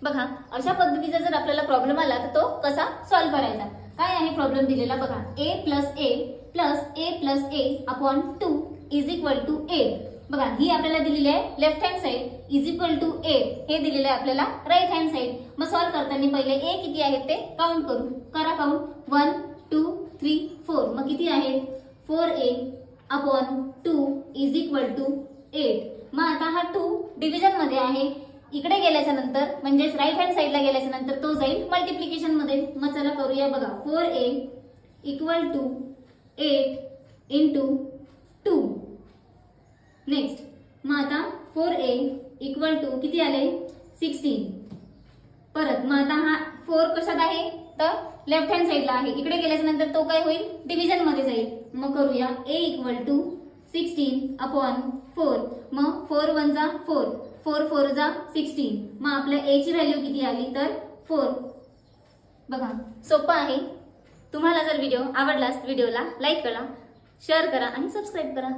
बघा अशा पद्धतीचा जर आपल्याला प्रॉब्लेम आला तर तो कसा सॉल्व्ह करायचा। काय आहे प्रॉब्लेम दिलेला बघा, a plus a upon 2 is equal to 8। बघा ही आपल्याला दिलेली आहे left hand side is equal to 8, हे दिलेलं आहे आपल्याला राईट हँड साइड। मग सॉल्व्ह करताना पहिले a किती आहेत ते काउंट करू, करा काउंट 1 2 3 4। मग किती आहेत 4a upon 2 is equal to 8। मग आता हा 2 डिव्हिजन मध्ये आहे, इकडे गेल्याच्या नंतर म्हणजेच राईट हँड साइडला गेल्याच्या नंतर तो जाईल मल्टिप्लिकेशन मध्ये। मग चला करूया बघा 4a equal to 8 into 2। Next मग आता 4a इक्वल टू किती आले 16। परत मग आता हा 4 कशात आहे तर लेफ्ट हँड साइडला आहे, इकडे गेल्याच्या नंतर तो काय होईल डिव्हिजन मध्ये जाईल। मग करूया a इक्वल टू 16 अपॉन 4। मग 4 1 जा 4, 4 4 जा 16। मग आपल्या a ची व्हॅल्यू किती आली तर 4। बघा सोपं आहे। तुम्हाला जर व्हिडिओ आवडलास व्हिडिओला लाईक करा, शेअर करा आणि सबस्क्राईब करा।